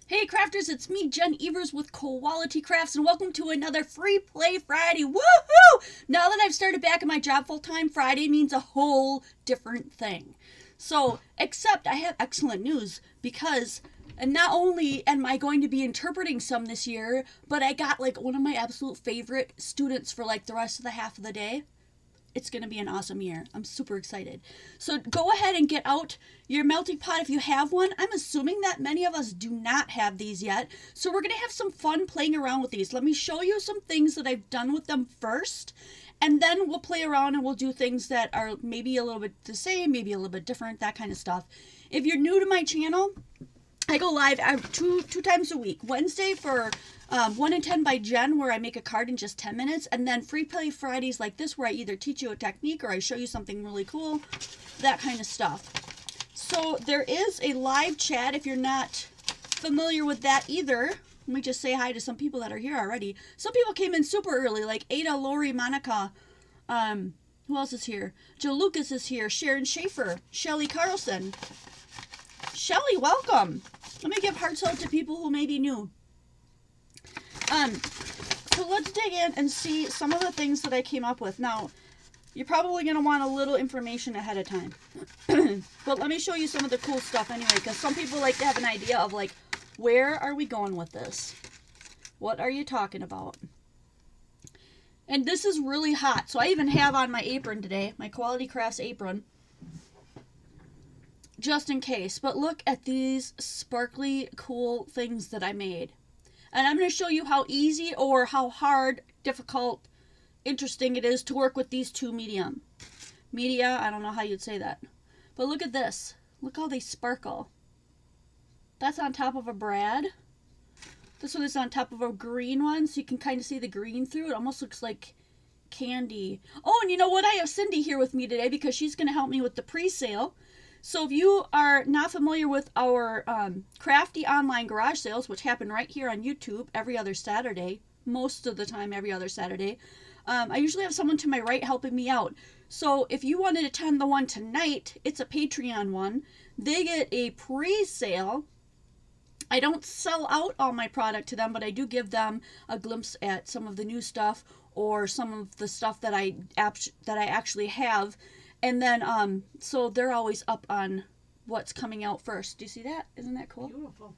Hey crafters, it's me, Jen Evers with Quality Crafts, and welcome to another Free Play Friday. Woohoo! Now that I've started back at my job full-time, Friday means a whole different thing. So, except I have excellent news, because not only am I going to be interpreting some this year, but I got like one of my absolute favorite students for like the rest of the half of the day. It's going to be an awesome year. I'm super excited. So go ahead and get out your melting pot if you have one. I'm assuming that many of us do not have these yet. So we're going to have some fun playing around with these. Let me show you some things that I've done with them first. And then we'll play around and we'll do things that are maybe a little bit the same, maybe a little bit different, that kind of stuff. If you're new to my channel, I go live two times a week. Wednesday for 1 in 10 by Jen, where I make a card in just 10 minutes. And then Free Play Fridays like this, where I either teach you a technique or I show you something really cool. That kind of stuff. So there is a live chat if you're not familiar with that either. Let me just say hi to some people that are here already. Some people came in super early, like Ada, Lori, Monica. Who else is here? Joe Lucas is here. Sharon Schaefer. Shelly Carlson. Shelly, welcome. Let me give hearts out to people who may be new. So let's dig in and see some of the things that I came up with. Now, you're probably going to want a little information ahead of time. But let me show you some of the cool stuff anyway, because some people like to have an idea of like, where are we going with this? What are you talking about? And this is really hot. So I even have on my apron today, my Quality Crafts apron, just in case. But look at these sparkly, cool things that I made. And I'm going to show you how easy or how hard, difficult, interesting it is to work with these two media. I don't know how you'd say that. But look at this. Look how they sparkle. That's on top of a brad. This one is on top of a green one, so you can kind of see the green through. It almost looks like candy. Oh, and you know what? I have Cindy here with me today because she's going to help me with the pre-sale. So if you are not familiar with our crafty online garage sales, which happen right here on YouTube every other Saturday, most of the time every other Saturday, I usually have someone to my right helping me out. So if you want to attend the one tonight, it's a Patreon one. They get a pre-sale. I don't sell out all my product to them, but I do give them a glimpse at some of the new stuff or some of the stuff that I actually have. And then, so they're always up on what's coming out first. Do you see that? Isn't that cool? Beautiful.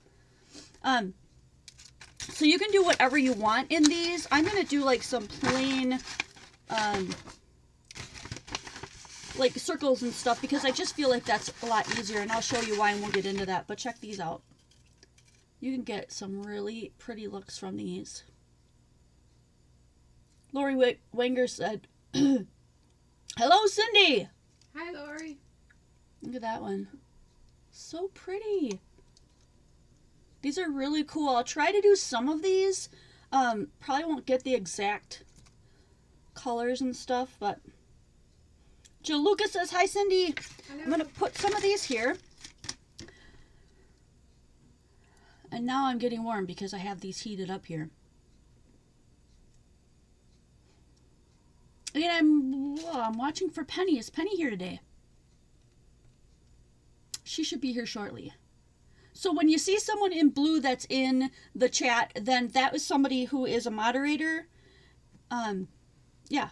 So you can do whatever you want in these. I'm going to do like some plain, like circles and stuff because I just feel like that's a lot easier. And I'll show you why and we'll get into that. But check these out. You can get some really pretty looks from these. Lori Wenger said, hello, Cindy. Hi, Lori. Look at that one. So pretty. These are really cool. I'll try to do some of these. Probably won't get the exact colors and stuff, but Joe Lucas says, hi, Cindy. Hello. I'm going to put some of these here. And now I'm getting warm because I have these heated up here. And I'm watching for Penny. Is Penny here today? She should be here shortly. So when you see someone in blue that's in the chat, then that was somebody who is a moderator. Yeah.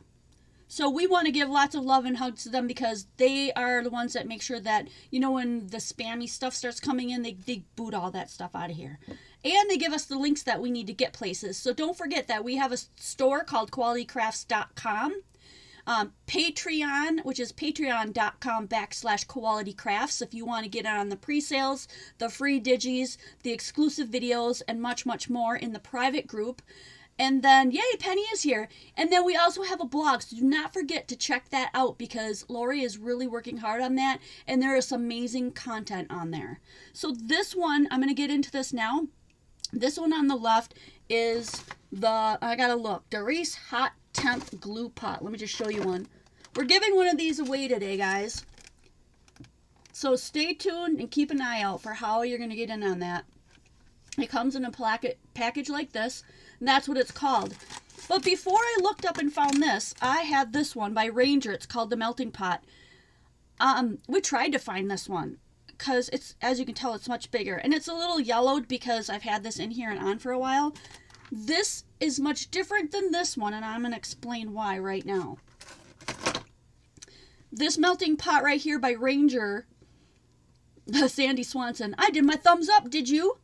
So we want to give lots of love and hugs to them because they are the ones that make sure that, you know, when the spammy stuff starts coming in, they boot all that stuff out of here. And they give us the links that we need to get places. So don't forget that we have a store called qualitycrafts.com. Patreon, which is patreon.com/qualitycrafts if you want to get on the pre-sales, the free digis, the exclusive videos, and much, much more in the private group. And then, yay, Penny is here. And then we also have a blog, so do not forget to check that out because Lori is really working hard on that, and there is some amazing content on there. So this one, I'm going to get into this now. This one on the left is I got to look, Darice Hot Temp Glue Pot. Let me just show you one. We're giving one of these away today, guys. So stay tuned and keep an eye out for how you're going to get in on that. It comes in a package like this, and that's what it's called. But before I looked up and found this, I had this one by Ranger. It's called the Melting Pot. We tried to find this one. because it's, as you can tell, it's much bigger. And it's a little yellowed because I've had this in here and on for a while. This is much different than this one, and I'm going to explain why right now. This melting pot right here by Ranger, Sandy Swanson. I did my thumbs up, did you?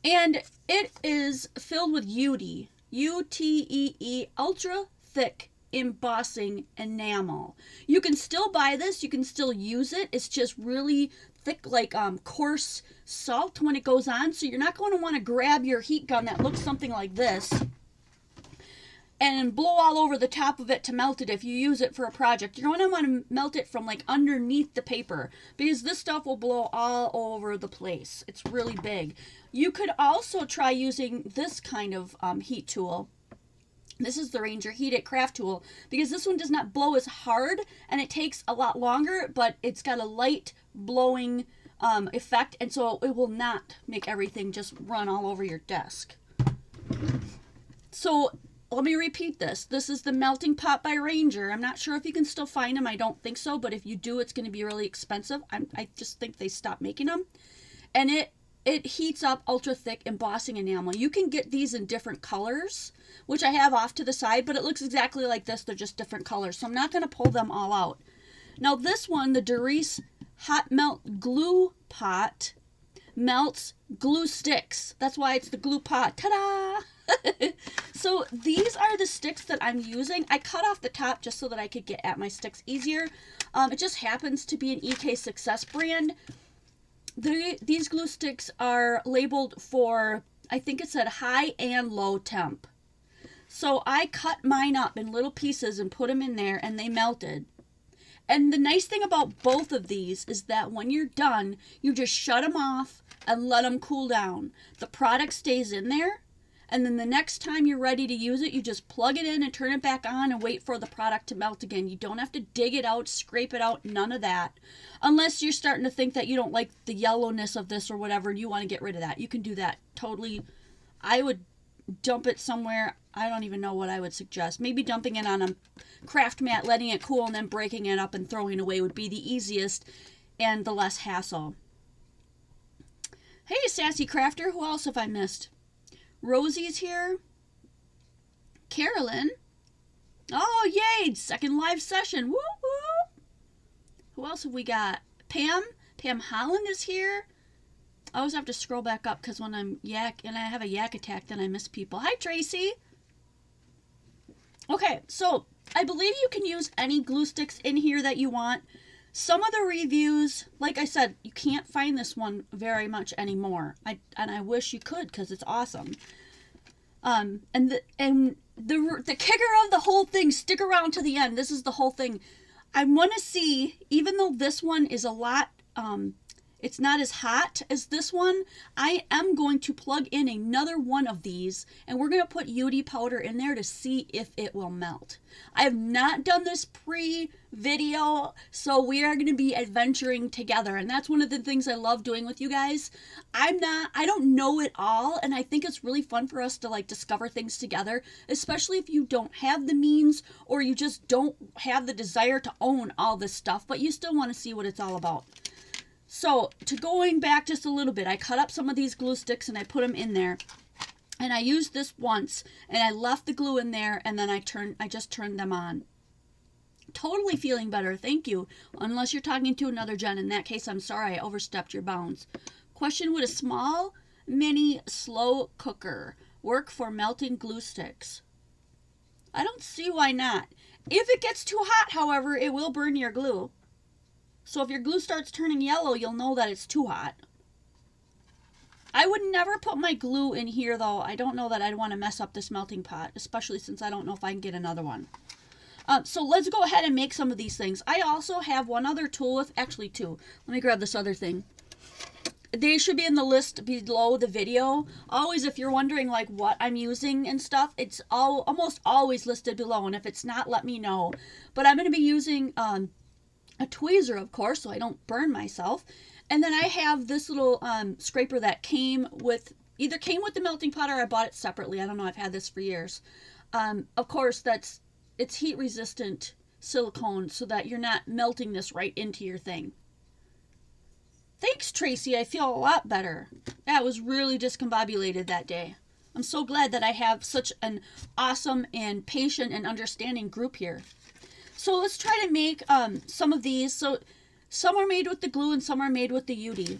And it is filled with UTEE, UTEE, ultra thick embossing enamel. You can still buy this, you can still use it. It's just really thick, like coarse salt when it goes on, so you're not going to want to grab your heat gun that looks something like this and blow all over the top of it to melt it if you use it for a project. You're going to want to melt it from like underneath the paper, because this stuff will blow all over the place. It's really big. You could also try using this kind of heat tool. This is the Ranger Heat It craft tool, because this one does not blow as hard and it takes a lot longer, but it's got a light blowing effect, and so it will not make everything just run all over your desk. So let me repeat this. This is the Melting Pot by Ranger. I'm not sure if you can still find them. I don't think so, but if you do, it's going to be really expensive. I just think they stopped making them. And it heats up ultra thick embossing enamel. You can get these in different colors, which I have off to the side, but it looks exactly like this. They're just different colors, so I'm not going to pull them all out. Now this one, the Darice Hot Melt Glue Pot, melts glue sticks. That's why it's the glue pot. Ta-da! So these are the sticks that I'm using. I cut off the top just so that I could get at my sticks easier. It just happens to be an EK Success brand. These glue sticks are labeled for, I think it said high and low temp. So I cut mine up in little pieces and put them in there, and they melted. And the nice thing about both of these is that when you're done, you just shut them off and let them cool down. The product stays in there, and then the next time you're ready to use it, you just plug it in and turn it back on and wait for the product to melt again. You don't have to dig it out, scrape it out, none of that. Unless you're starting to think that you don't like the yellowness of this or whatever, and you want to get rid of that. You can do that totally. I would dump it somewhere. I don't even know what I would suggest. Maybe dumping it on a craft mat, letting it cool, and then breaking it up and throwing it away would be the easiest and the less hassle. Hey, Sassy Crafter, who else have I missed? Rosie's here. Carolyn. Oh, yay! Second live session. Woo woo! Who else have we got? Pam. Pam Holland is here. I always have to scroll back up because when I'm yak and I have a yak attack, then I miss people. Hi, Tracy. Okay, so I believe you can use any glue sticks in here that you want. Some of the reviews, like I said, you can't find this one very much anymore. I wish you could, because it's awesome. And the kicker of the whole thing, stick around to the end. This is the whole thing. I want to see, even though this one is a lot, it's not as hot as this one, I am going to plug in another one of these, and we're going to put UTEE powder in there to see if it will melt. I have not done this pre-video, so we are going to be adventuring together, and that's one of the things I love doing with you guys. I don't know it all, and I think it's really fun for us to like discover things together, especially if you don't have the means or you just don't have the desire to own all this stuff, but you still want to see what it's all about. So, going back just a little bit, I cut up some of these glue sticks and I put them in there. And I used this once, and I left the glue in there, and then I just turned them on. Totally feeling better, thank you. Unless you're talking to another Jen. In that case, I'm sorry, I overstepped your bounds. Question: would a small, mini, slow cooker work for melting glue sticks? I don't see why not. If it gets too hot, however, it will burn your glue. So if your glue starts turning yellow, you'll know that it's too hot. I would never put my glue in here, though. I don't know that I'd want to mess up this melting pot, especially since I don't know if I can get another one. So let's go ahead and make some of these things. I also have one other tool with, actually two. Let me grab this other thing. They should be in the list below the video. Always, if you're wondering like what I'm using and stuff, it's almost always listed below. And if it's not, let me know. But I'm going to be using a tweezer, of course, so I don't burn myself. And then I have this little scraper that came with the melting pot, or I bought it separately. I don't know. I've had this for years. Of course, it's heat resistant silicone, so that you're not melting this right into your thing. Thanks, Tracy. I feel a lot better. That was really discombobulated that day. I'm so glad that I have such an awesome and patient and understanding group here. So let's try to make some of these. So some are made with the glue and some are made with the UTEE.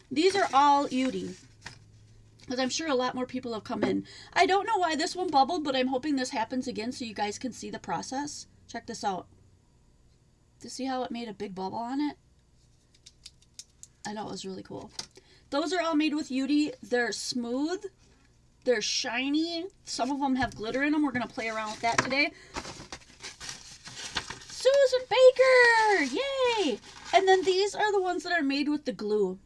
These are all UTEE, because I'm sure a lot more people have come in. I don't know why this one bubbled, but I'm hoping this happens again so you guys can see the process. Check this out. Do you see how it made a big bubble on it? I know, it was really cool. Those are all made with UTEE. They're smooth. They're shiny. Some of them have glitter in them. We're going to play around with that today. Susan Baker! Yay! And then these are the ones that are made with the glue.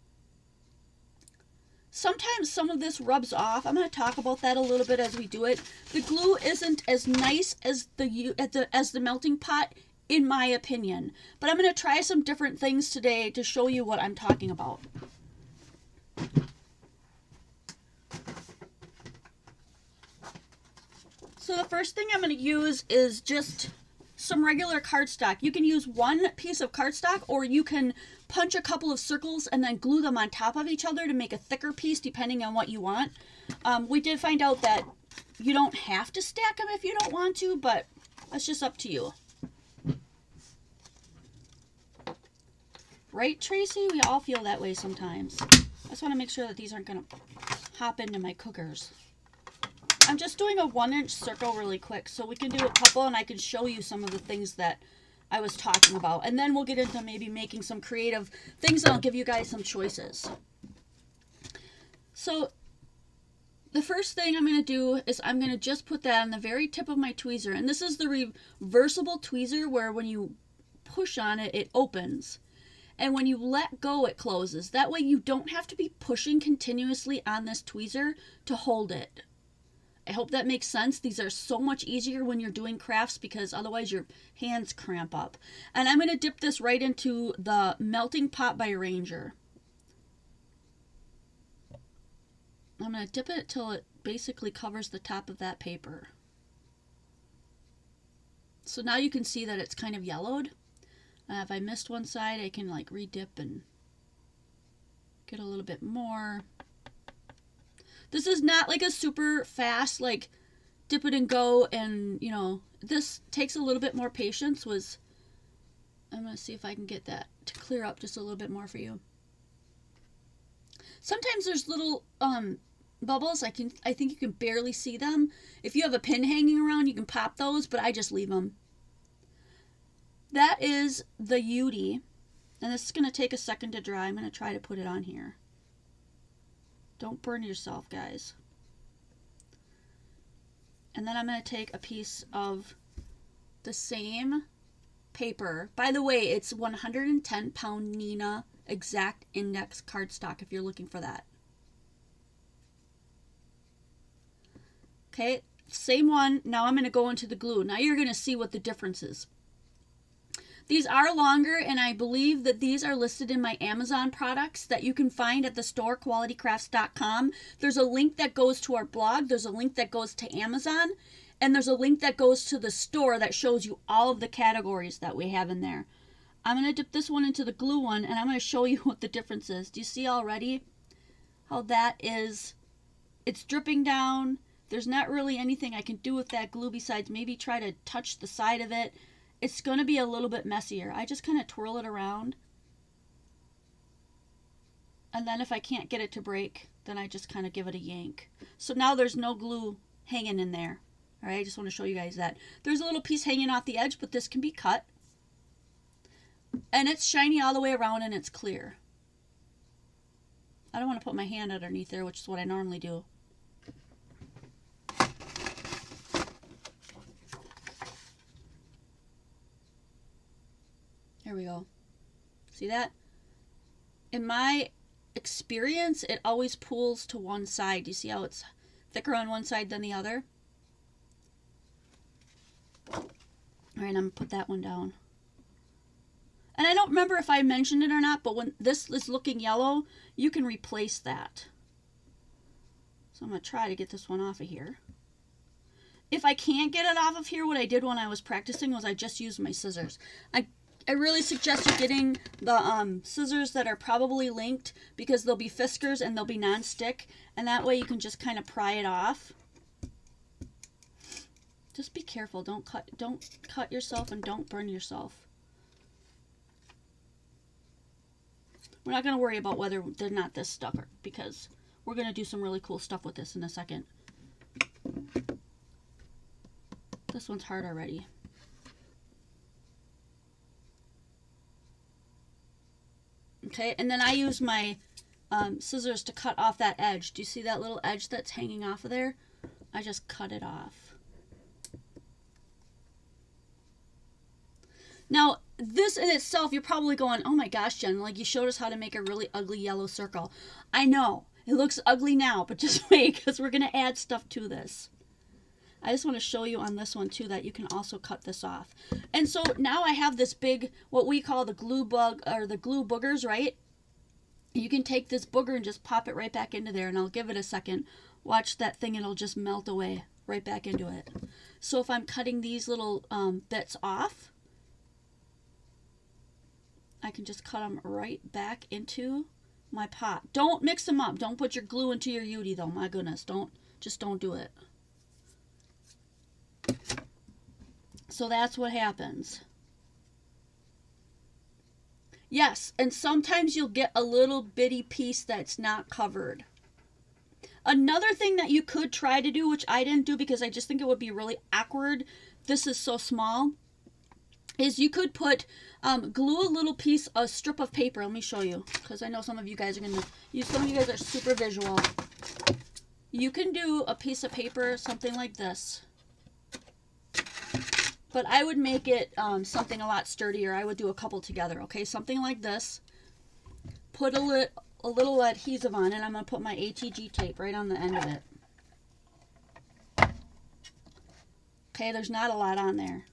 Sometimes some of this rubs off. I'm going to talk about that a little bit as we do it. The glue isn't as nice as the melting pot, in my opinion. But I'm going to try some different things today to show you what I'm talking about. So the first thing I'm going to use is just some regular cardstock. You can use one piece of cardstock, or you can punch a couple of circles and then glue them on top of each other to make a thicker piece depending on what you want. We did find out that you don't have to stack them if you don't want to, but that's just up to you. Right, Tracy? We all feel that way sometimes. I just want to make sure that these aren't going to hop into my cookers. I'm just doing a 1-inch circle really quick so we can do a couple and I can show you some of the things that I was talking about. And then we'll get into maybe making some creative things and I'll give you guys some choices. So the first thing I'm going to do is I'm going to just put that on the very tip of my tweezer. And this is the reversible tweezer where when you push on it, it opens. And when you let go, it closes. That way you don't have to be pushing continuously on this tweezer to hold it. I hope that makes sense. These are so much easier when you're doing crafts because otherwise your hands cramp up. And I'm going to dip this right into the Melting Pot by Ranger. I'm going to dip it till it basically covers the top of that paper. So now you can see that it's kind of yellowed. If I missed one side, I can like re-dip and get a little bit more. This is not like a super fast, like, dip it and go, and, you know, this takes a little bit more patience. I'm going to see if I can get that to clear up just a little bit more for you. Sometimes there's little bubbles. I think you can barely see them. If you have a pin hanging around, you can pop those, but I just leave them. That is the UTEE, and this is going to take a second to dry. I'm going to try to put it on here. Don't burn yourself, guys. And then I'm going to take a piece of the same paper. By the way, it's 110 pound Nina exact index cardstock if you're looking for that. Okay, same one. Now I'm going to go into the glue. Now you're going to see what the difference is. These are longer, and I believe that these are listed in my Amazon products that you can find at the store, qualitycrafts.com. There's a link that goes to our blog. There's a link that goes to Amazon. And there's a link that goes to the store that shows you all of the categories that we have in there. I'm going to dip this one into the glue one, and I'm going to show you what the difference is. Do you see already how that is? It's dripping down. There's not really anything I can do with that glue besides maybe try to touch the side of it. It's going to be a little bit messier. I just kind of twirl it around. And then if I can't get it to break, then I just kind of give it a yank. So now there's no glue hanging in there. All right, I just want to show you guys that. There's a little piece hanging off the edge, but this can be cut. And it's shiny all the way around and it's clear. I don't want to put my hand underneath there, which is what I normally do. There we go. See that? In my experience, it always pools to one side. You see how it's thicker on one side than the other? All right, I'm going to put that one down. And I don't remember if I mentioned it or not, but when this is looking yellow, you can replace that. So I'm going to try to get this one off of here. If I can't get it off of here, what I did when I was practicing was I just used my scissors. I really suggest you getting the scissors that are probably linked, because they'll be Fiskars and they'll be non-stick, and that way you can just kind of pry it off. Just be careful. Don't cut yourself and don't burn yourself. We're not going to worry about whether they're not this stuck, because we're going to do some really cool stuff with this in a second. This one's hard already. Okay, and then I use my scissors to cut off that edge. Do you see that little edge that's hanging off of there? I just cut it off. Now, this in itself, you're probably going, oh my gosh, Jen, like you showed us how to make a really ugly yellow circle. I know, it looks ugly now, but just wait, because we're going to add stuff to this. I just want to show you on this one too that you can also cut this off. And so now I have this big, what we call the glue bug, or the glue boogers, right? You can take this booger and just pop it right back into there, and I'll give it a second. Watch that thing, it'll just melt away right back into it. So if I'm cutting these little bits off, I can just cut them right back into my pot. Don't mix them up. Don't put your glue into your UTEE though. My goodness, just don't do it. So that's what happens. Yes, and sometimes you'll get a little bitty piece that's not covered. Another thing that you could try to do, which I didn't do because I just think it would be really awkward, this is so small, is you could put, glue a little piece, a strip of paper. Let me show you, because I know some of you guys are going to, some of you guys are super visual. You can do a piece of paper, something like this. But I would make it something a lot sturdier. I would do a couple together, okay? Something like this. Put a little adhesive on it. I'm going to put my ATG tape right on the end of it. Okay, there's not a lot on there.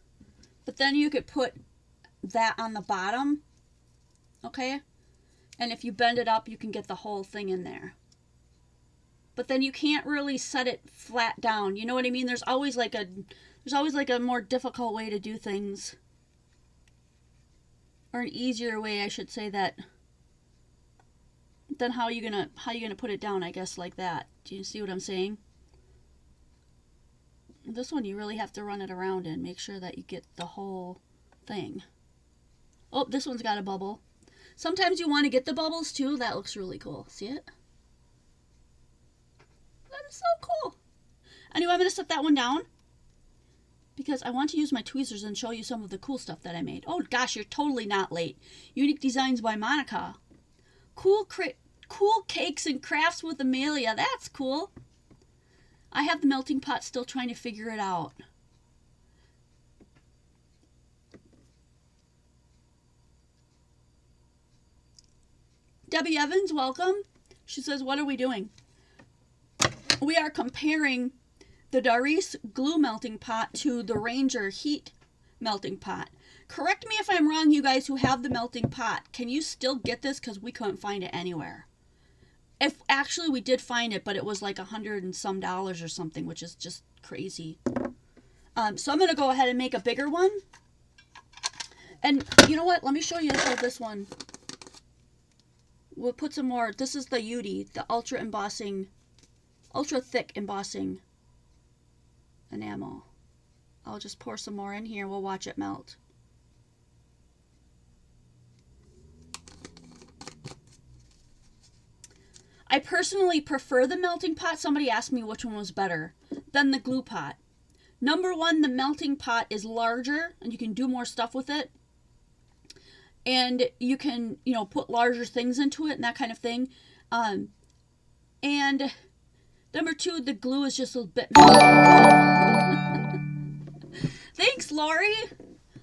But then you could put that on the bottom, okay? And if you bend it up, you can get the whole thing in there. But then you can't really set it flat down. You know what I mean? There's always like a more difficult way to do things. Or an easier way, I should say, that then how you gonna put it down, I guess, like that. Do you see what I'm saying? This one you really have to run it around and make sure that you get the whole thing. Oh, this one's got a bubble. Sometimes you want to get the bubbles too. That looks really cool. See it? That is so cool. Anyway, I'm going to set that one down because I want to use my tweezers and show you some of the cool stuff that I made. Oh gosh, you're totally not late. Unique Designs by Monica. Cool cakes and crafts with Amelia. That's cool. I have the melting pot, still trying to figure it out. Debbie Evans, welcome. She says, what are we doing? We are comparing the Darice glue melting pot to the Ranger heat melting pot. Correct me if I'm wrong, you guys who have the melting pot. Can you still get this? Because we couldn't find it anywhere. If actually we did find it, but it was like $100 and some or something, which is just crazy. So I'm going to go ahead and make a bigger one. And you know what? Let me show you how this one. We'll put some more. This is the UTEE, the ultra thick embossing enamel. I'll just pour some more in here. We'll watch it melt. I personally prefer the melting pot. Somebody asked me which one was better than the glue pot. Number one, the melting pot is larger and you can do more stuff with it. And you can, put larger things into it and that kind of thing. And number two, the glue is just a bit. Thanks, Lori.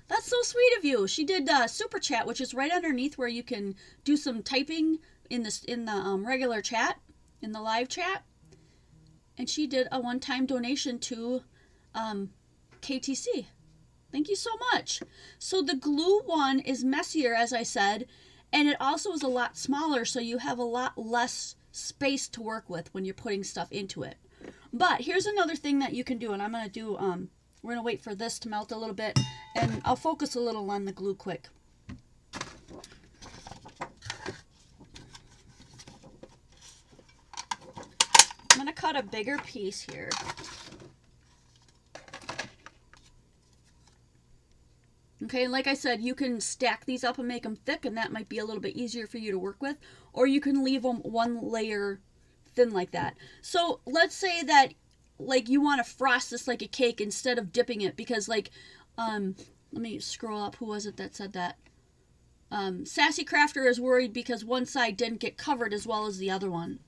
That's so sweet of you. She did super chat, which is right underneath where you can do some typing in the regular chat, in the live chat. And she did a one-time donation to KTC. Thank you so much. So the glue one is messier, as I said, and it also is a lot smaller, so you have a lot less space to work with when you're putting stuff into it. But here's another thing that you can do, and I'm going to do, we're going to wait for this to melt a little bit, and I'll focus a little on the glue quick. cut a bigger piece here. Okay, and like I said, you can stack these up and make them thick, and that might be a little bit easier for you to work with. Or you can leave them one layer thin like that. So let's say that like you want to frost this like a cake instead of dipping it, because like, let me scroll up. Who was it that said that? Sassy Crafter is worried because one side didn't get covered as well as the other one.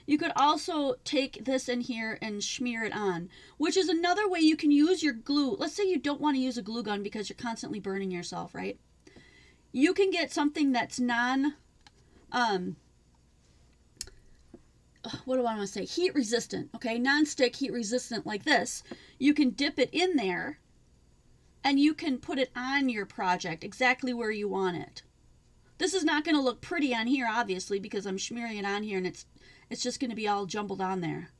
You could also take this in here and smear it on, which is another way you can use your glue. Let's say you don't want to use a glue gun because you're constantly burning yourself, right? You can get something that's what do I want to say? Heat resistant, okay? Non-stick, heat resistant like this. You can dip it in there and you can put it on your project exactly where you want it. This is not going to look pretty on here, obviously, because I'm smearing it on here and it's just going to be all jumbled on there.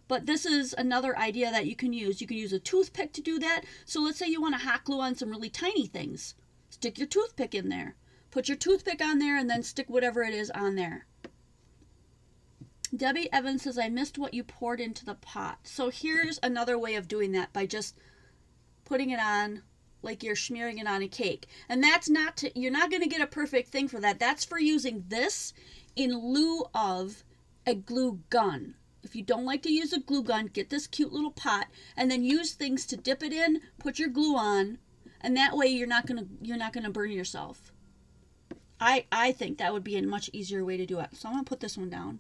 But this is another idea that you can use. You can use a toothpick to do that. So let's say you want to hot glue on some really tiny things. Stick your toothpick in there. Put your toothpick on there and then stick whatever it is on there. Debbie Evans says, I missed what you poured into the pot. So here's another way of doing that, by just putting it on like you're smearing it on a cake. And that's not to, you're not going to get a perfect thing for that. That's for using this in lieu of a glue gun. If you don't like to use a glue gun, get this cute little pot and then use things to dip it in, put your glue on, and that way you're not gonna burn yourself. I think that would be a much easier way to do it. So I'm gonna put this one down.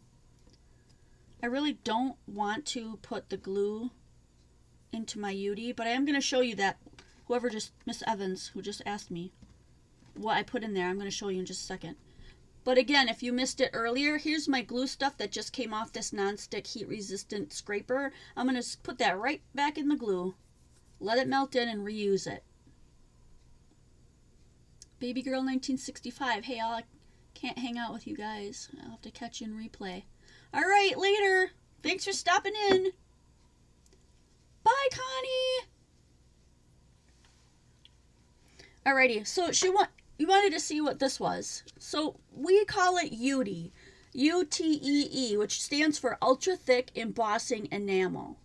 I really don't want to put the glue into my UTEE, but I am gonna show you that. Whoever just, Miss Evans, who just asked me what I put in there, I'm gonna show you in just a second. But again, if you missed it earlier, here's my glue stuff that just came off this non-stick heat-resistant scraper. I'm going to put that right back in the glue, let it melt in, and reuse it. Baby Girl 1965. Hey, I can't hang out with you guys. I'll have to catch you in replay. All right, later. Thanks for stopping in. Bye, Connie. Alrighty, so you wanted to see what this was. So we call it UTEE, UTEE, which stands for Ultra Thick Embossing Enamel.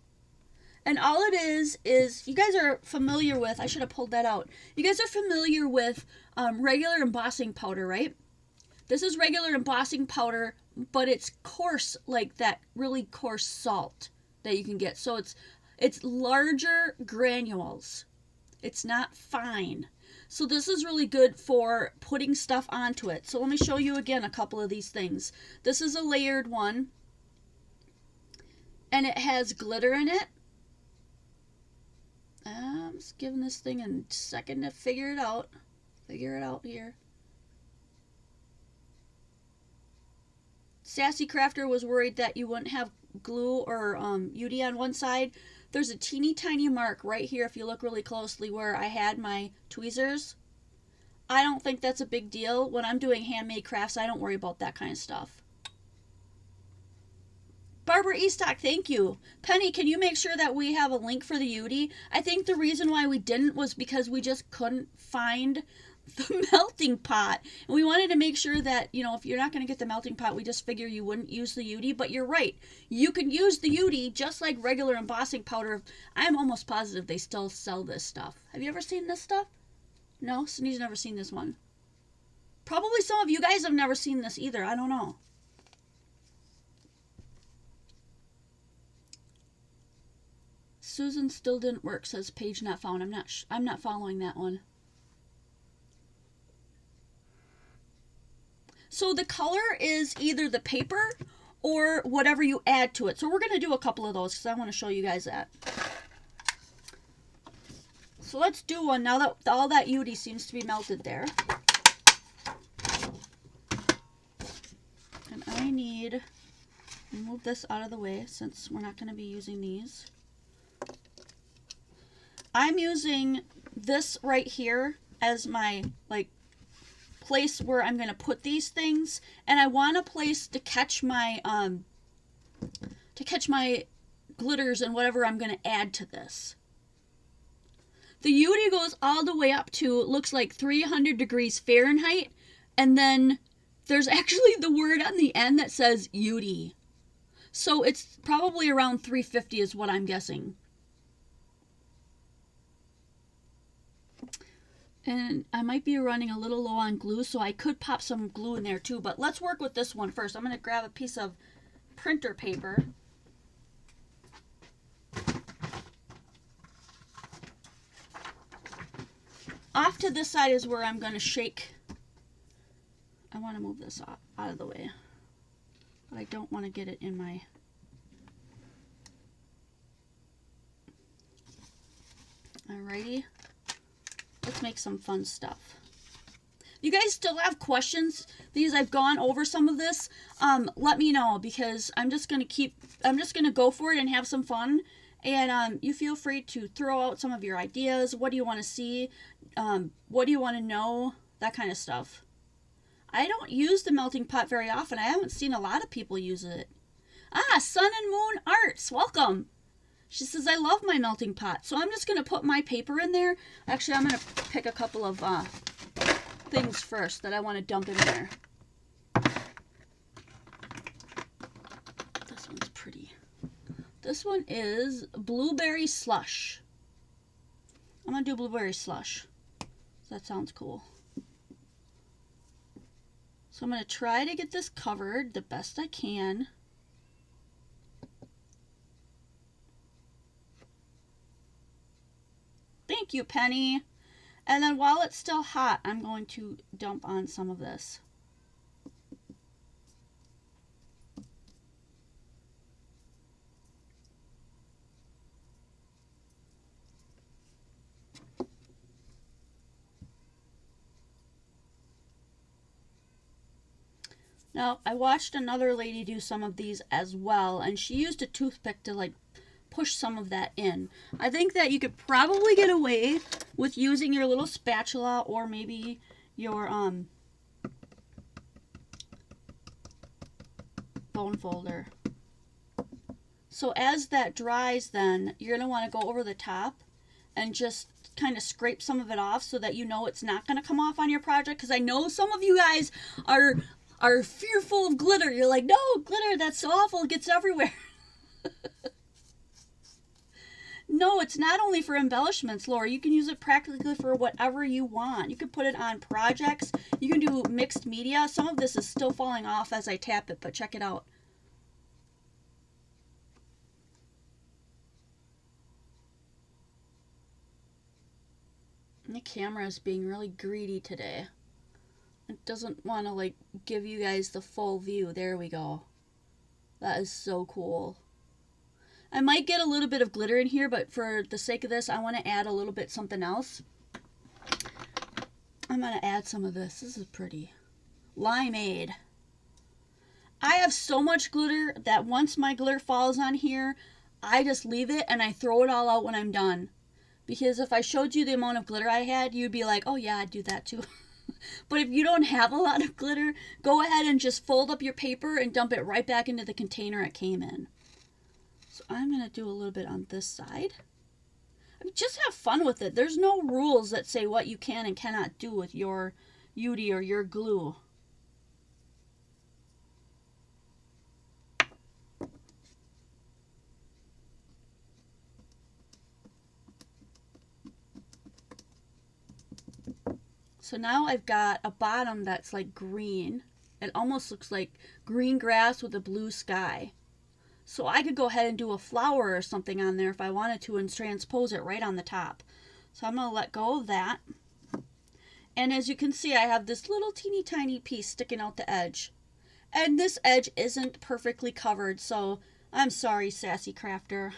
And all it is you guys are familiar with, I should have pulled that out. You guys are familiar with regular embossing powder, right? This is regular embossing powder, but it's coarse, like that really coarse salt that you can get. So it's larger granules. It's not fine. So this is really good for putting stuff onto it. So let me show you again a couple of these things. This is a layered one, and it has glitter in it. I'm just giving this thing a second to figure it out. Figure it out here. Sassy Crafter was worried that you wouldn't have glue or UTEE on one side. There's a teeny tiny mark right here if you look really closely where I had my tweezers. I don't think that's a big deal. When I'm doing handmade crafts, I don't worry about that kind of stuff. Barbara Eastock, thank you. Penny, can you make sure that we have a link for the UTEE? I think the reason why we didn't was because we just couldn't find the melting pot. And we wanted to make sure that, you know, if you're not going to get the melting pot, we just figure you wouldn't use the UTEE. But you're right. You can use the UTEE just like regular embossing powder. I'm almost positive they still sell this stuff. Have you ever seen this stuff? No? Cindy's never seen this one. Probably some of you guys have never seen this either. I don't know. Susan still didn't work, says page not found. I'm not following that one. So the color is either the paper or whatever you add to it. So we're going to do a couple of those because I want to show you guys that. So let's do one now that all that UTEE seems to be melted there. And I need to move this out of the way since we're not going to be using these. I'm using this right here as my place where I'm going to put these things, and I want a place to catch my glitters and whatever I'm going to add to this. The UTEE goes all the way up to, it looks like 300 degrees Fahrenheit, and then there's actually the word on the end that says UTEE. So it's probably around 350 is what I'm guessing. And I might be running a little low on glue, so I could pop some glue in there too. But let's work with this one first. I'm going to grab a piece of printer paper. Off to this side is where I'm going to shake. I want to move this out of the way, but I don't want to get it in my... Alrighty. Let's make some fun stuff. You guys still have questions because I've gone over some of this? Let me know, because I'm just gonna go for it and have some fun. And you feel free to throw out some of your ideas. What do you want to see? What do you want to know? That kind of stuff. I don't use the melting pot very often. I haven't seen a lot of people use it. Ah, Sun and Moon Arts, welcome. She says, I love my melting pot. So I'm just going to put my paper in there. Actually, I'm going to pick a couple of things first that I want to dump in there. This one's pretty. This one is blueberry slush. I'm going to do blueberry slush. That sounds cool. So I'm going to try to get this covered the best I can. Thank you, Penny. And then while it's still hot, I'm going to dump on some of this. Now, I watched another lady do some of these as well, and she used a toothpick to like push some of that in. I think that you could probably get away with using your little spatula or maybe your bone folder. So as that dries, then you're going to want to go over the top and just kind of scrape some of it off so that you know it's not going to come off on your project, because I know some of you guys are fearful of glitter. You're like, no, glitter, that's so awful, it gets everywhere. No, it's not only for embellishments, Laura. You can use it practically for whatever you want. You can put it on projects. You can do mixed media. Some of this is still falling off as I tap it, but check it out. The camera is being really greedy today. It doesn't want to like give you guys the full view. There we go. That is so cool. I might get a little bit of glitter in here, but for the sake of this, I want to add a little bit something else. I'm going to add some of this. This is pretty. Limeade. I have so much glitter that once my glitter falls on here, I just leave it and I throw it all out when I'm done. Because if I showed you the amount of glitter I had, you'd be like, oh yeah, I'd do that too. But if you don't have a lot of glitter, go ahead and just fold up your paper and dump it right back into the container it came in. So I'm going to do a little bit on this side. I mean, just have fun with it. There's no rules that say what you can and cannot do with your UTEE or your glue. So now I've got a bottom that's like green. It almost looks like green grass with a blue sky. So I could go ahead and do a flower or something on there if I wanted to and transpose it right on the top. So I'm going to let go of that. And as you can see, I have this little teeny tiny piece sticking out the edge. And this edge isn't perfectly covered, so I'm sorry, sassy crafter.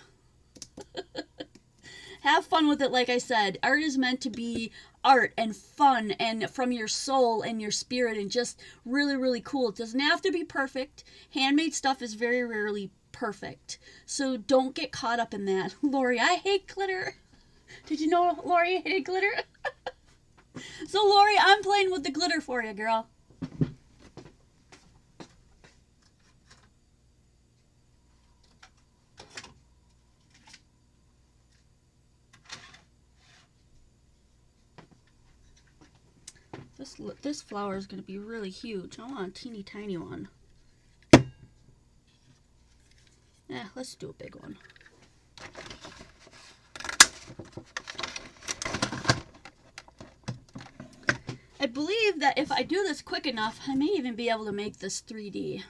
Have fun with it, like I said. Art is meant to be art and fun and from your soul and your spirit and just really, really cool. It doesn't have to be perfect. Handmade stuff is very rarely perfect. So don't get caught up in that. Lori, I hate glitter. Did you know Lori hated glitter? So Lori, I'm playing with the glitter for you, girl. This flower is going to be really huge. I want a teeny tiny one. Let's do a big one. I believe that if I do this quick enough, I may even be able to make this 3D.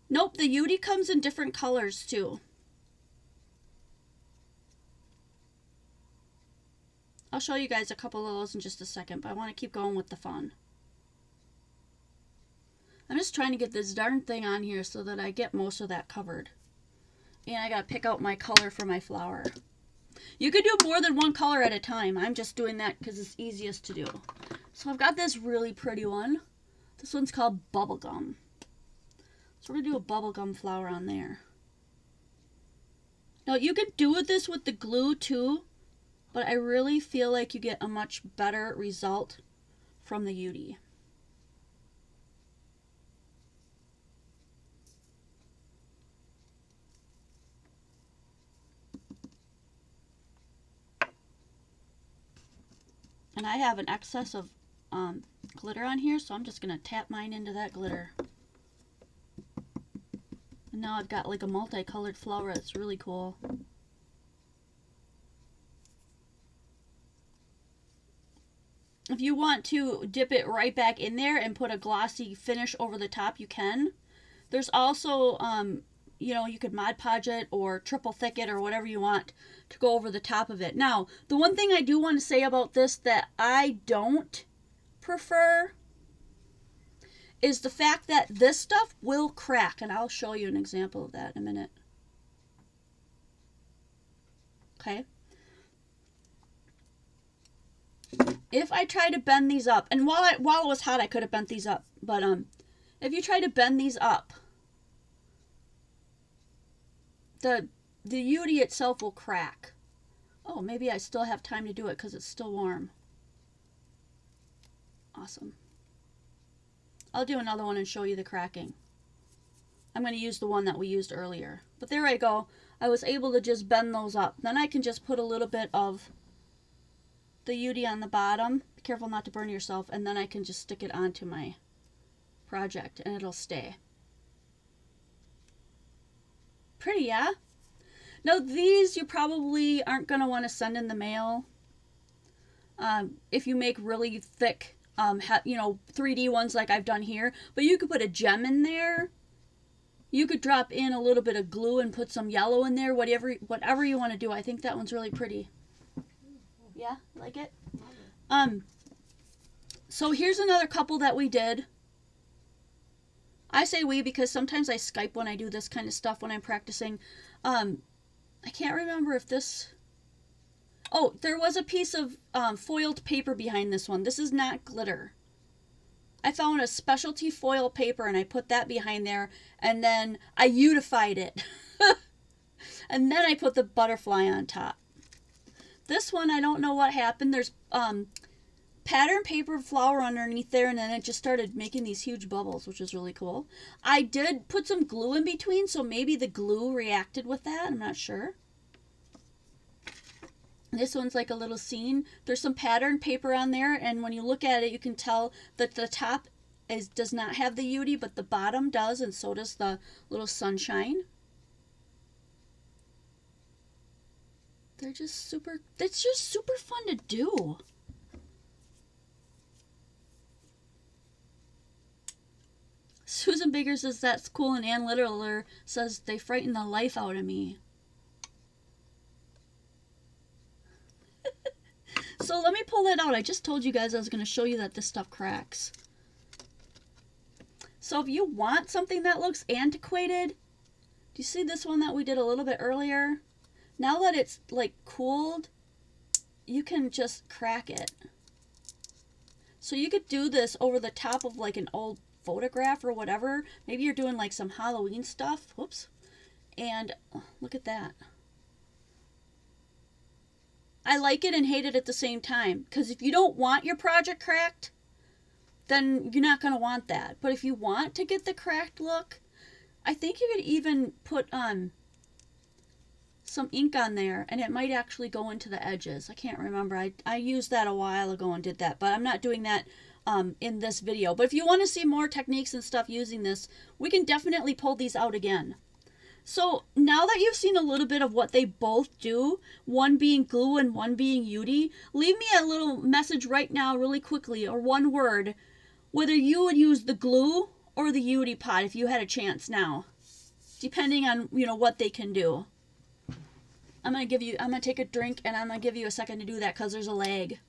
Nope, the UTEE comes in different colors too. I'll show you guys a couple of those in just a second, but I want to keep going with the fun. I'm just trying to get this darn thing on here so that I get most of that covered. And I gotta pick out my color for my flower. You could do more than one color at a time. I'm just doing that because it's easiest to do. So I've got this really pretty one. This one's called Bubblegum. So we're going to do a bubblegum flower on there. Now you can do this with the glue too, but I really feel like you get a much better result from the UTEE. And I have an excess of glitter on here, so I'm just going to tap mine into that glitter. And now I've got like a multicolored flower. It's really cool. If you want to dip it right back in there and put a glossy finish over the top, you can. There's also, you know, you could Mod Podge it or triple thick it or whatever you want to go over the top of it. Now, the one thing I do want to say about this that I don't prefer is the fact that this stuff will crack, and I'll show you an example of that in a minute. Okay. If I try to bend these up, and while it was hot, I could have bent these up, but if you try to bend these up, the UTEE itself will crack. Oh, maybe I still have time to do it because it's still warm. Awesome. I'll do another one and show you the cracking. I'm going to use the one that we used earlier. But there I go. I was able to just bend those up. Then I can just put a little bit of the UTEE on the bottom. Be careful not to burn yourself. And then I can just stick it onto my project and it'll stay. Pretty, yeah? Now these you probably aren't going to want to send in the mail. If you make really thick, you know, 3D ones like I've done here. But you could put a gem in there. You could drop in a little bit of glue and put some yellow in there. Whatever you want to do. I think that one's really pretty. Yeah, like it? So here's another couple that we did. I say we because sometimes I Skype when I do this kind of stuff when I'm practicing. I can't remember if this... Oh, there was a piece of foiled paper behind this one. This is not glitter. I found a specialty foil paper and I put that behind there and then I UTEEified it. And then I put the butterfly on top. This one, I don't know what happened. There's pattern paper flower underneath there and then it just started making these huge bubbles, which is really cool. I did put some glue in between, so maybe the glue reacted with that. I'm not sure. This one's like a little scene. There's some pattern paper on there, and when you look at it, you can tell that the top does not have the UTEE, but the bottom does, and so does the little sunshine. They're just super, it's just super fun to do. Susan Baker says that's cool, and Ann Littler says they frighten the life out of me. So let me pull that out. I just told you guys I was going to show you that this stuff cracks. So if you want something that looks antiquated, do you see this one that we did a little bit earlier? Now that it's like cooled, you can just crack it. So you could do this over the top of like an old photograph or whatever. Maybe you're doing like some Halloween stuff. Whoops. And look at that. I like it and hate it at the same time. Because if you don't want your project cracked, then you're not going to want that. But if you want to get the cracked look, I think you could even put some ink on there and it might actually go into the edges. I can't remember. I used that a while ago and did that. But I'm not doing that in this video. But if you want to see more techniques and stuff using this, we can definitely pull these out again. So now that you've seen a little bit of what they both do, one being glue and one being UTEE, leave me a little message right now really quickly, or one word, whether you would use the glue or the UTEE pot if you had a chance now, depending on, you know, what they can do. I'm going to take a drink and I'm going to give you a second to do that because there's a lag.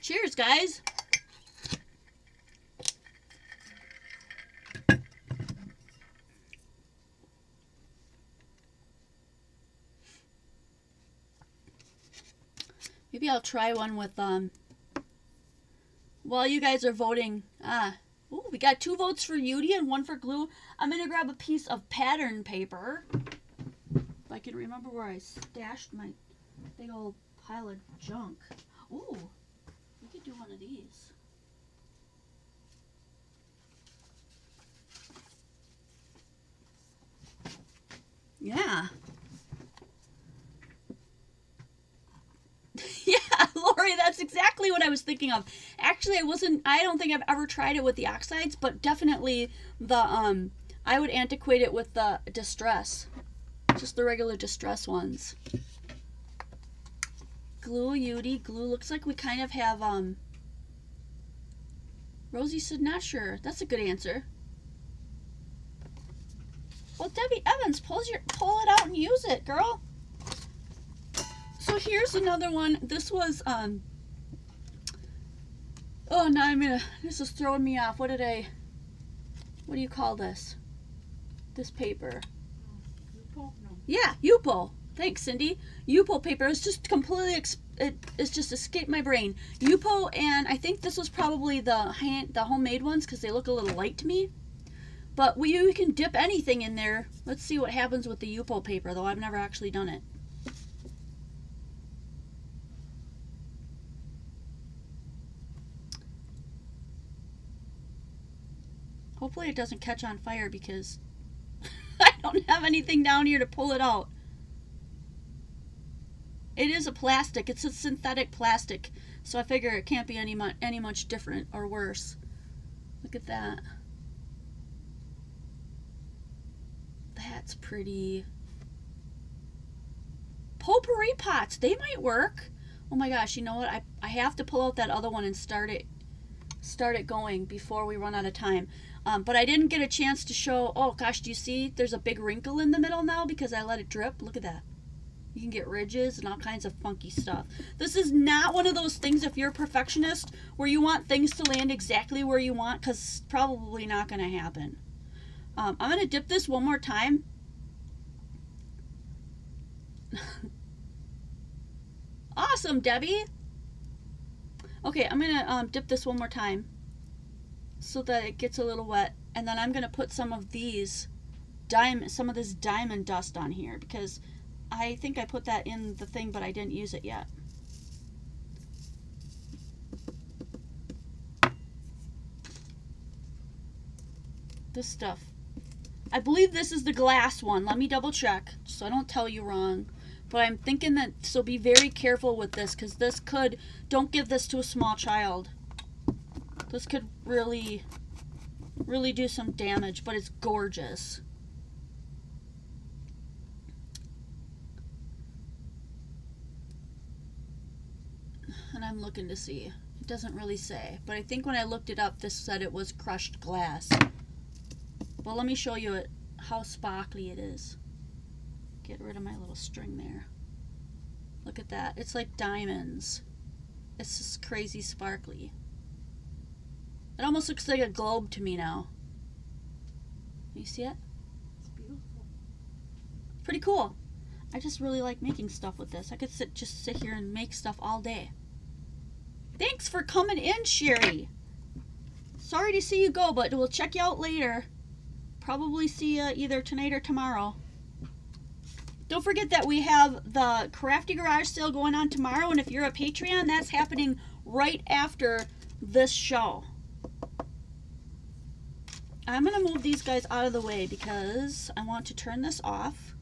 Cheers, guys. Maybe I'll try one with, while you guys are voting. Ooh, we got 2 votes for UTEE and 1 for glue. I'm going to grab a piece of pattern paper. If I can remember where I stashed my big old pile of junk. Ooh, we could do one of these. Yeah. Yeah, Lori, that's exactly what I was thinking of. Actually, I don't think I've ever tried it with the oxides, but definitely the, I would antiquate it with the distress. Just the regular distress ones. Glue, UTEE, glue. Looks like we kind of have, Rosie said not sure. That's a good answer. Well, Debbie Evans, pull it out and use it, girl. So here's another one. This was, oh, now this is throwing me off. What do you call this? This paper. No. Yeah, UPO. Thanks, Cindy. UPO paper is just completely, it's just escaped my brain. UPO, and I think this was probably the homemade ones because they look a little light to me. But you can dip anything in there. Let's see what happens with the UPO paper, though I've never actually done it. Hopefully it doesn't catch on fire because I don't have anything down here to pull it out. It is a plastic. It's a synthetic plastic. So I figure it can't be any much different or worse. Look at that. That's pretty. Potpourri pots. They might work. Oh my gosh, you know what? I have to pull out that other one and start it going before we run out of time. But I didn't get a chance to show. Oh gosh, do you see there's a big wrinkle in the middle now because I let it drip? Look at that. You can get ridges and all kinds of funky stuff. This is not one of those things, if you're a perfectionist, where you want things to land exactly where you want, because it's probably not going to happen. I'm going to dip this one more time. Awesome, Debbie. Okay, I'm going to dip this one more time so that it gets a little wet, and then I'm going to put some of this diamond dust on here because I think I put that in the thing, but I didn't use it yet. This stuff. I believe this is the glass one. Let me double check so I don't tell you wrong. But I'm thinking that, so be very careful with this because this could, don't give this to a small child. This could really, really do some damage, but it's gorgeous. And I'm looking to see. It doesn't really say. But I think when I looked it up, this said it was crushed glass. Well, let me show you how sparkly it is. Get rid of my little string there. Look at that. It's like diamonds. It's just crazy sparkly. It almost looks like a globe to me now. You see it? It's beautiful. Pretty cool. I just really like making stuff with this. I could just sit here and make stuff all day. Thanks for coming in, Sherry. Sorry to see you go, but we'll check you out later. Probably see you either tonight or tomorrow. Don't forget that we have the Crafty Garage sale going on tomorrow, and if you're a Patreon, that's happening right after this show. I'm going to move these guys out of the way because I want to turn this off.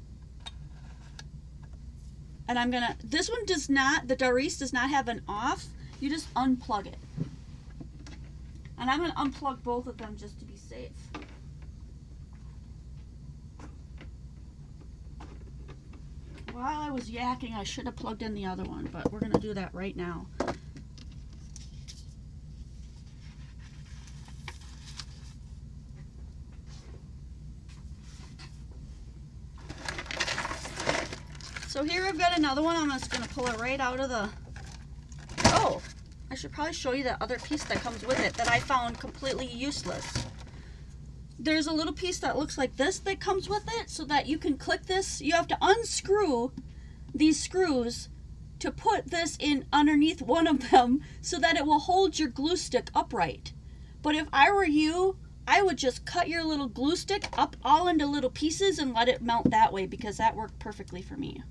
And I'm gonna, this one does not, the Darice does not have an off. You just unplug it. And I'm gonna unplug both of them just to be safe. While I was yakking, I should have plugged in the other one, but we're gonna do that right now. So here I've got another one. I'm just going to pull it right out of the... Oh, I should probably show you that other piece that comes with it that I found completely useless. There's a little piece that looks like this that comes with it so that you can click this. You have to unscrew these screws to put this in underneath one of them so that it will hold your glue stick upright. But if I were you, I would just cut your little glue stick up all into little pieces and let it melt that way, because that worked perfectly for me.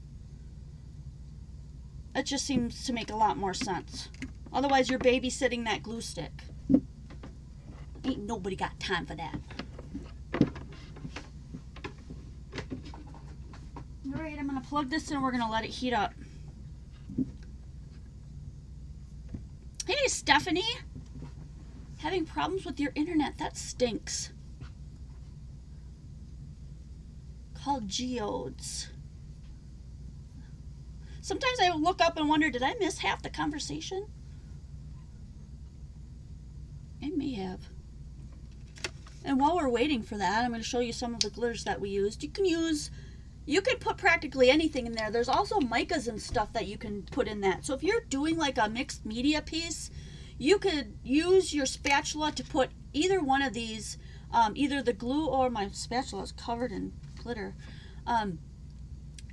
It just seems to make a lot more sense. Otherwise, you're babysitting that glue stick. Ain't nobody got time for that. Alright, I'm going to plug this in and we're going to let it heat up. Hey, Stephanie! Having problems with your internet. That stinks. Called geodes. Sometimes I look up and wonder, did I miss half the conversation? I may have. And while we're waiting for that, I'm going to show you some of the glitters that we used. You can put practically anything in there. There's also micas and stuff that you can put in that. So if you're doing like a mixed media piece, you could use your spatula to put either one of these, either the glue, or my spatula is covered in glitter.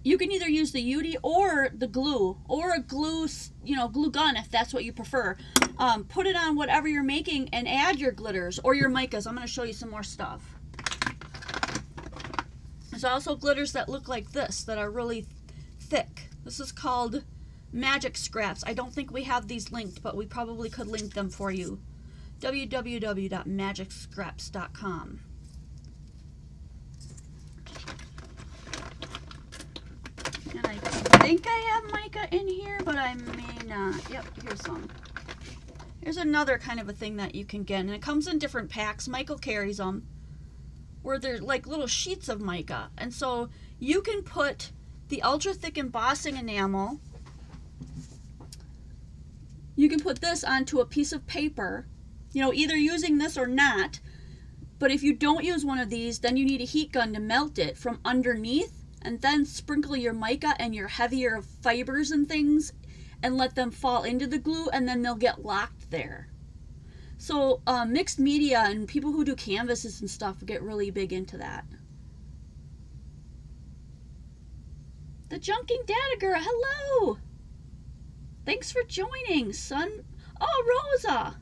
You can either use the UTEE or the glue, or a glue, glue gun if that's what you prefer. Put it on whatever you're making and add your glitters or your micas. I'm going to show you some more stuff. There's also glitters that look like this that are really thick. This is called Magic Scraps. I don't think we have these linked, but we probably could link them for you. www.magicscraps.com. And I think I have mica in here, but I may not. Yep, here's some. Here's another kind of a thing that you can get, and it comes in different packs. Michael carries them, where they're like little sheets of mica. And so you can put the ultra thick embossing enamel. You can put this onto a piece of paper, either using this or not. But if you don't use one of these, then you need a heat gun to melt it from underneath, and then sprinkle your mica and your heavier fibers and things and let them fall into the glue, and then they'll get locked there. So mixed media and people who do canvases and stuff get really big into that. The Junking Data Girl, hello! Thanks for joining, son. Oh, Rosa!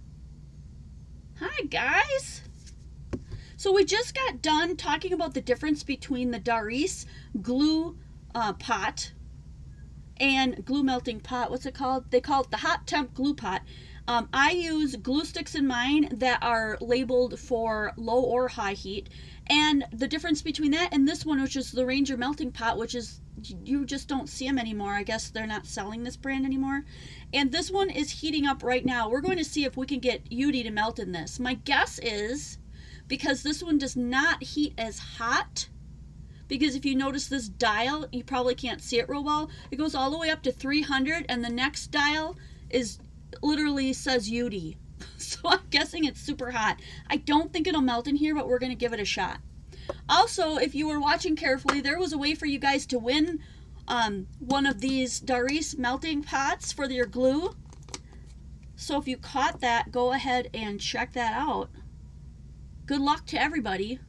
Hi, guys! So we just got done talking about the difference between the Darice glue pot and glue melting pot. What's it called? They call it the hot temp glue pot. I use glue sticks in mine that are labeled for low or high heat. And the difference between that and this one, which is the Ranger melting pot, which is, you just don't see them anymore. I guess they're not selling this brand anymore. And this one is heating up right now. We're going to see if we can get UTEE to melt in this. My guess is, because this one does not heat as hot, because if you notice this dial, you probably can't see it real well. It goes all the way up to 300, and the next dial is literally says UTEE. So I'm guessing it's super hot. I don't think it'll melt in here, but we're going to give it a shot. Also, if you were watching carefully, there was a way for you guys to win one of these Darice melting pots for your glue. So if you caught that, go ahead and check that out. Good luck to everybody.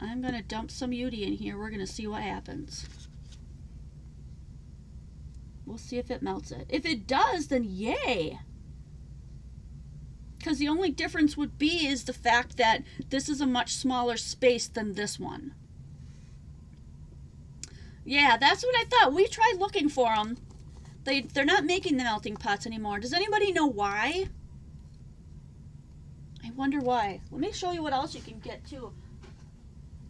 I'm going to dump some UTEE in here. We're going to see what happens. We'll see if it melts it. If it does, then yay! Because the only difference would be is the fact that this is a much smaller space than this one. Yeah, that's what I thought. We tried looking for them. They're not making the melting pots anymore. Does anybody know why? I wonder why. Let me show you what else you can get too.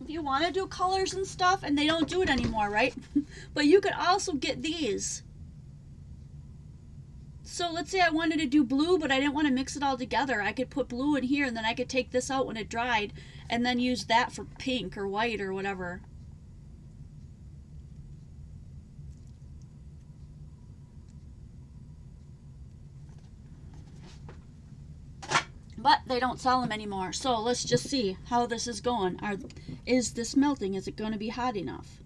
if you want to do colors and stuff, and they don't do it anymore, right? But you could also get these. So let's say I wanted to do blue, but I didn't want to mix it all together. I could put blue in here, and then I could take this out when it dried, and then use that for pink or white or whatever. But they don't sell them anymore. So let's just see how this is going. Is this melting? Is it going to be hot enough?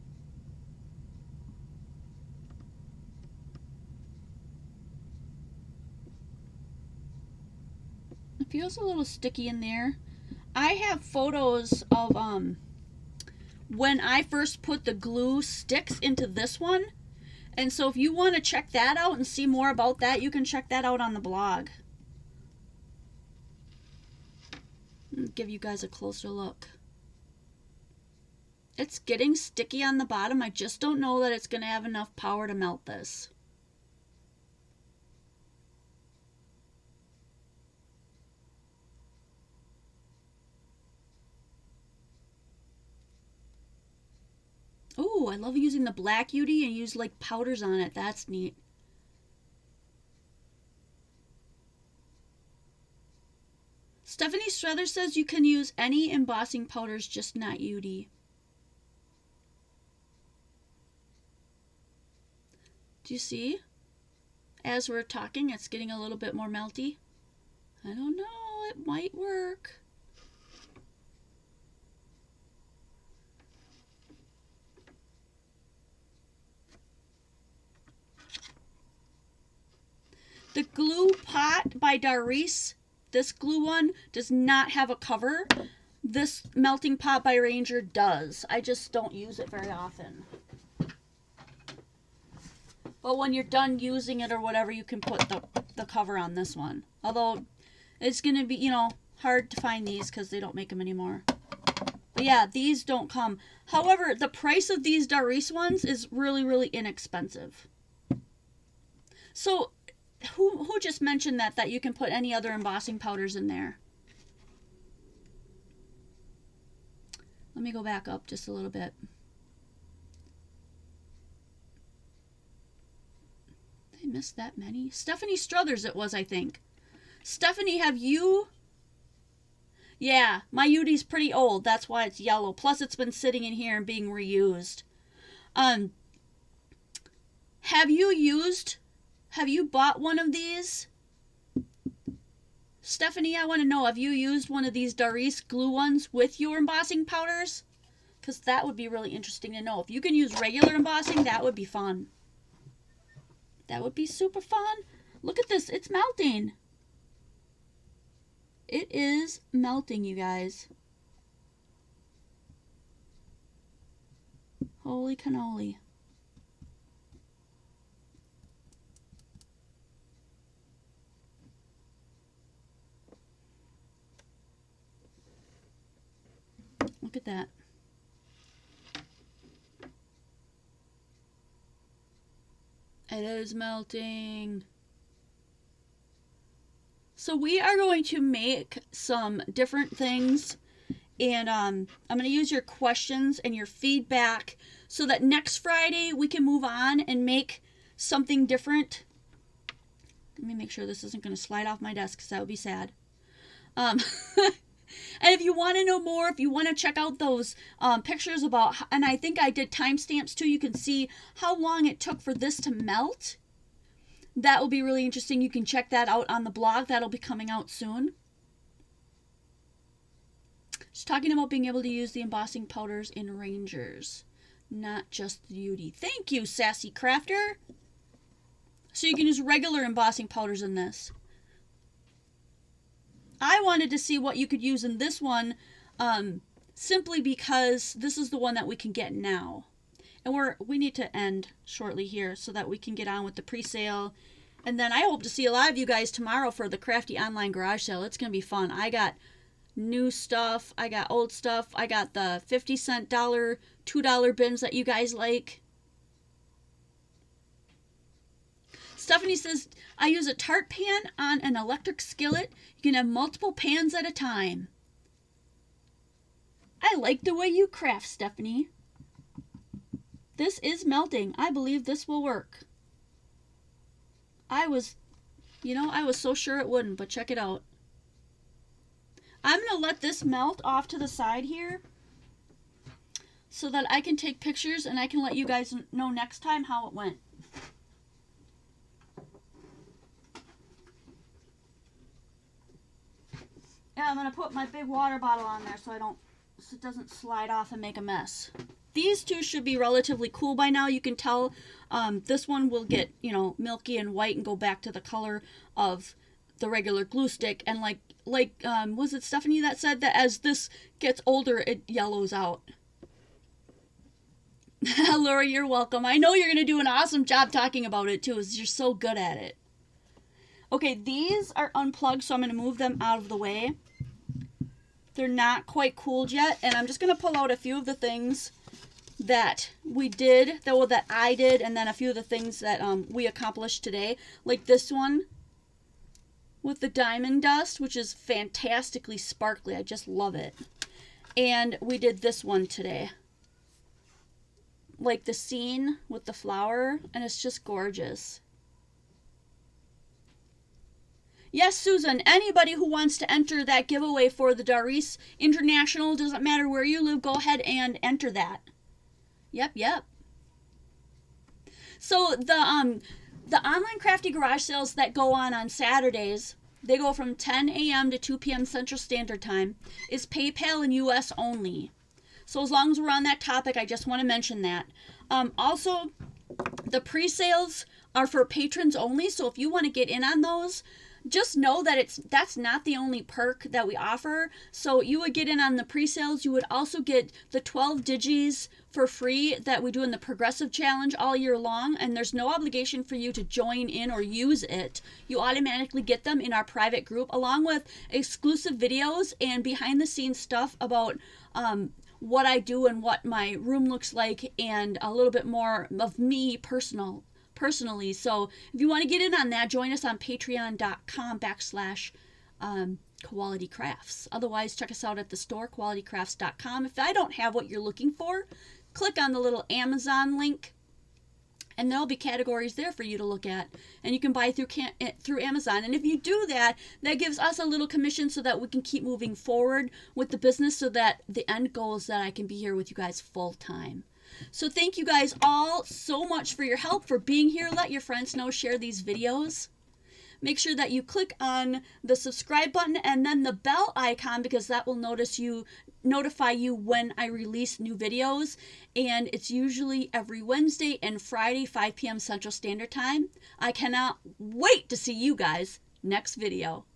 It feels a little sticky in there. I have photos of when I first put the glue sticks into this one. And so if you want to check that out and see more about that, you can check that out on the blog. Give you guys a closer look. It's getting sticky on the bottom. I just don't know that it's going to have enough power to melt this. Oh, I love using the black UTEE and use like powders on it. That's neat. Stephanie Struther says you can use any embossing powders, just not UTEE. Do you see? As we're talking, it's getting a little bit more melty. I don't know, it might work. The glue pot by Darice, this glue one, does not have a cover. This melting pot by Ranger does. I just don't use it very often. But when you're done using it or whatever, you can put the cover on this one. Although it's going to be, you know, hard to find these because they don't make them anymore. But yeah, these don't come. However, the price of these Darice ones is really, really inexpensive. So who just mentioned that you can put any other embossing powders in there? Let me go back up just a little bit. Did I miss that many? Stephanie Struthers it was, I think. Stephanie, have you... Yeah, my UTEE's pretty old. That's why it's yellow. Plus, it's been sitting in here and being reused. Have you bought one of these? Stephanie, I want to know, have you used one of these Darice glue ones with your embossing powders? Because that would be really interesting to know. If you can use regular embossing, that would be fun. That would be super fun. Look at this. It's melting. It is melting, you guys. Holy cannoli. Look at that. It is melting. So we are going to make some different things, and I'm going to use your questions and your feedback so that next Friday we can move on and make something different. Let me make sure this isn't going to slide off my desk because that would be sad. And if you want to know more, if you want to check out those pictures about, and I think I did timestamps too, you can see how long it took for this to melt. That will be really interesting. You can check that out on the blog. That'll be coming out soon. Just talking about being able to use the embossing powders in Rangers, not just the UTEE. Thank you, Sassy Crafter. So you can use regular embossing powders in this. I wanted to see what you could use in this one, simply because this is the one that we can get now. And we need to end shortly here so that we can get on with the pre-sale. And then I hope to see a lot of you guys tomorrow for the Crafty Online Garage Sale. It's going to be fun. I got new stuff. I got old stuff. I got the 50-cent $2 bins that you guys like. Stephanie says, I use a tart pan on an electric skillet. You can have multiple pans at a time. I like the way you craft, Stephanie. This is melting. I believe this will work. I was so sure it wouldn't, but check it out. I'm going to let this melt off to the side here so that I can take pictures and I can let you guys know next time how it went. Yeah, I'm going to put my big water bottle on there so it doesn't slide off and make a mess. These two should be relatively cool by now. You can tell this one will get, milky and white and go back to the color of the regular glue stick. And like was it Stephanie that said that as this gets older, it yellows out? Laura, you're welcome. I know you're going to do an awesome job talking about it too, as you're so good at it. Okay, these are unplugged, so I'm going to move them out of the way. They're not quite cooled yet, and I'm just going to pull out a few of the things that we did, that I did, and then a few of the things that we accomplished today. Like this one with the diamond dust, which is fantastically sparkly. I just love it. And we did this one today. Like the scene with the flower, and it's just gorgeous. Yes, Susan, anybody who wants to enter that giveaway for the Darice International, doesn't matter where you live, go ahead and enter that. Yep. So the online Crafty Garage sales that go on Saturdays, they go from 10 a.m. to 2 p.m. Central Standard Time, is PayPal and US only. So as long as we're on that topic, I just want to mention that. Also, the pre-sales are for patrons only, so if you want to get in on those, just know that that's not the only perk that we offer. So you would get in on the pre-sales. You would also get the 12 digis for free that we do in the Progressive Challenge all year long, and there's no obligation for you to join in or use it. You automatically get them in our private group, along with exclusive videos and behind-the-scenes stuff about what I do and what my room looks like, and a little bit more of me personally. So if you want to get in on that, join us on patreon.com/Quality Crafts. Otherwise, check us out at the store, qualitycrafts.com. If I don't have what you're looking for, click on the little Amazon link, and there'll be categories there for you to look at, and you can buy through Amazon. And if you do that, that gives us a little commission so that we can keep moving forward with the business, so that the end goal is that I can be here with you guys full time. So thank you guys all so much for your help, for being here. Let your friends know, share these videos. Make sure that you click on the subscribe button and then the bell icon, because that will notify you when I release new videos. And it's usually every Wednesday and Friday, 5 p.m. Central Standard Time. I cannot wait to see you guys next video.